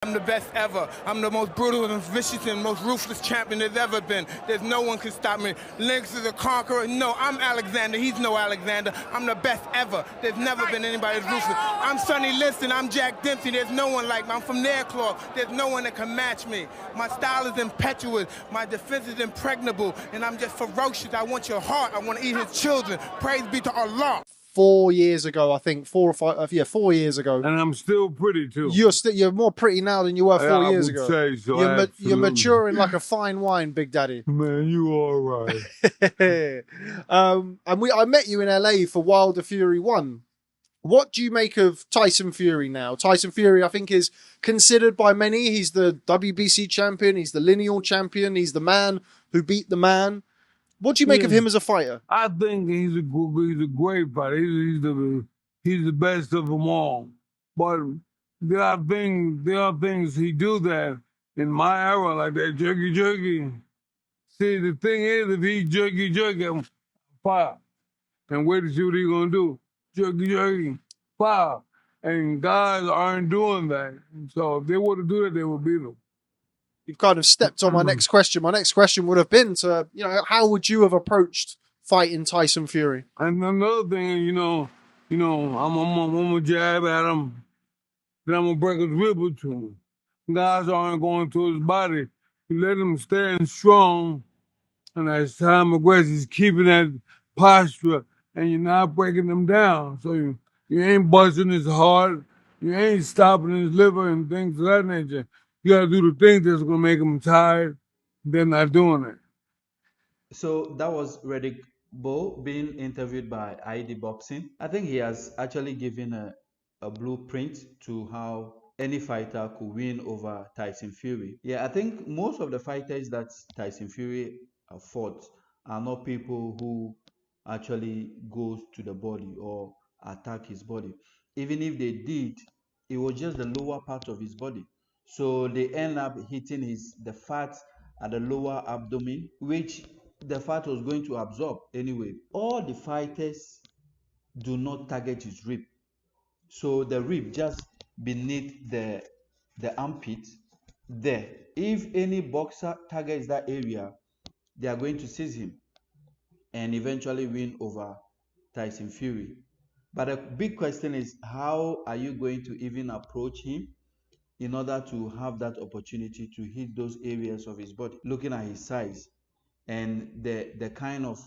I'm the best ever. I'm the most brutal and vicious and most ruthless champion there's ever been. There's no one can stop me. Lynx is a conqueror. No, I'm Alexander. He's no Alexander. I'm the best ever. There's never been anybody as ruthless. I'm Sonny Liston. I'm Jack Dempsey. There's no one like me. I'm from Nairclaw. There's no one that can match me. My style is impetuous. My defense is impregnable. And I'm just ferocious. I want your heart. I want to eat his children. Praise be to Allah. 4 years ago, I think 4 or 5. Yeah, 4 years ago. And I'm still pretty too. You're more pretty now than you were 4 years ago. Say so, you're maturing like a fine wine, Big Daddy. Man, you all right. And I met you in LA for Wilder Fury 1. What do you make of Tyson Fury now? Tyson Fury, I think, is considered by many. He's the WBC champion. He's the lineal champion. He's the man who beat the man. What do you make of him as a fighter? I think he's a great fighter. He's the best of them all. But there are things he do that in my era, like that jerky. See, the thing is, if he jerky, I'm fire. And wait to see what he's gonna do. Jerky, fire. And guys aren't doing that. So if they were to do that, they would beat him. You've kind of stepped on my next question. My next question would have been to, how would you have approached fighting Tyson Fury? And another thing, I'm gonna jab at him, then I'm gonna break his rib or two. Guys aren't going to his body. You let him stand strong, and as time progresses, he's keeping that posture, and you're not breaking him down. So you ain't busting his heart, you ain't stopping his liver and things of that nature. You gotta do the things that's gonna make them tired. They're not doing it. So that was Riddick Bowe being interviewed by ID Boxing. I think he has actually given a blueprint to how any fighter could win over Tyson Fury. Yeah, I think most of the fighters that Tyson Fury fought are not people who actually goes to the body or attack his body. Even if they did, it was just the lower part of his body. So they end up hitting the fat at the lower abdomen, which the fat was going to absorb anyway. All the fighters do not target his rib. So the rib just beneath the armpit there. If any boxer targets that area, they are going to seize him and eventually win over Tyson Fury. But the big question is, how are you going to even approach him in order to have that opportunity to hit those areas of his body, looking at his size and the kind of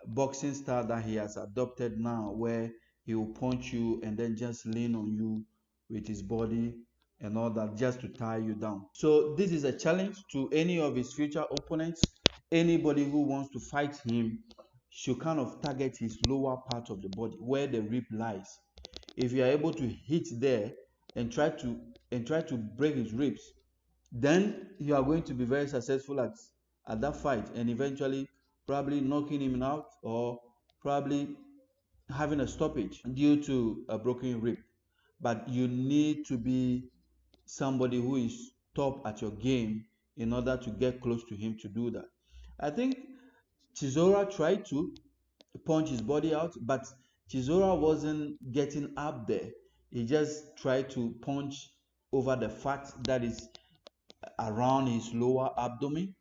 boxing style that he has adopted now, where he will punch you and then just lean on you with his body and all that, just to tie you down. So this is a challenge to any of his future opponents. Anybody who wants to fight him should kind of target his lower part of the body, where the rib lies. If you are able to hit there and try to break his ribs, then you are going to be very successful at that fight, and eventually probably knocking him out or probably having a stoppage due to a broken rib. But you need to be somebody who is top at your game in order to get close to him to do that. I think Chisora tried to punch his body out, but Chisora wasn't getting up there. He just tried to punch over the fat that is around his lower abdomen.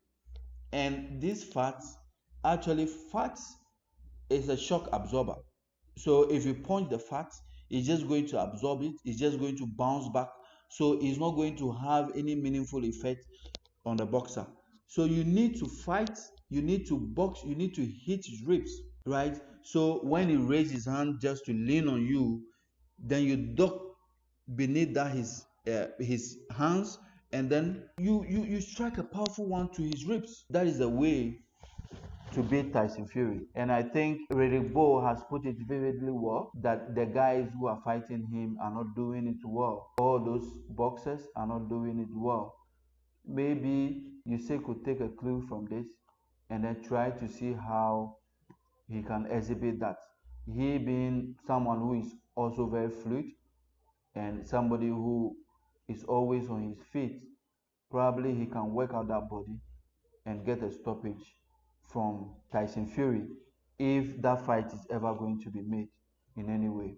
And this fat is a shock absorber. So if you punch the fat, it's just going to absorb it. It's just going to bounce back. So it's not going to have any meaningful effect on the boxer. So you need to fight, you need to box, you need to hit his ribs, right? So when he raises his hand just to lean on you, then you duck beneath that his hands, and then you strike a powerful one to his ribs. That is the way to beat Tyson Fury. And I think Riddick Bowe has put it vividly well, that the guys who are fighting him are not doing it well. All those boxers are not doing it well. Maybe Usyk could take a clue from this and then try to see how he can exhibit that. He being someone who is also very fluid and somebody who is always on his feet, probably he can work out that body and get a stoppage from Tyson Fury if that fight is ever going to be made in any way.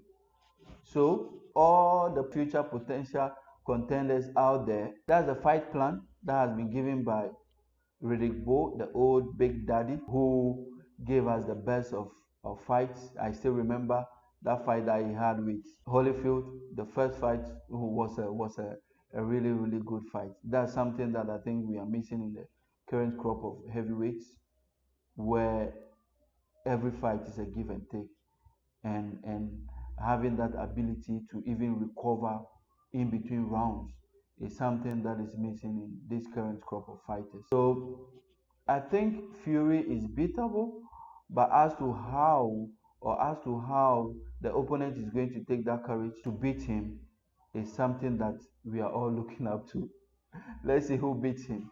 So all the future potential contenders out there. That's the fight plan that has been given by Riddick Bowe, the old Big Daddy, who gave us the best of fights. I still remember that fight that he had with Holyfield. The first fight was a really, really good fight. That's something that I think we are missing in the current crop of heavyweights, where every fight is a give and take, and having that ability to even recover in between rounds is something that is missing in this current crop of fighters. So I think Fury is beatable, but as to how the opponent is going to take that courage to beat him is something that we are all looking up to. Let's see who beats him.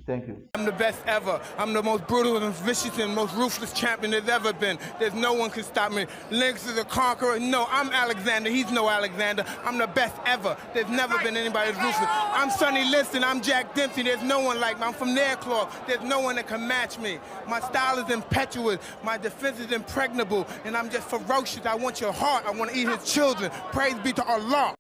Thank you. I'm the best ever. I'm the most brutal and vicious and most ruthless champion there's ever been. There's no one can stop me. Lynx is a conqueror. No, I'm Alexander. He's no Alexander. I'm the best ever. There's never been anybody as ruthless. I'm Sonny Liston. I'm Jack Dempsey. There's no one like me. I'm from Nairclaw. There's no one that can match me. My style is impetuous. My defense is impregnable. And I'm just ferocious. I want your heart. I want to eat his children. Praise be to Allah.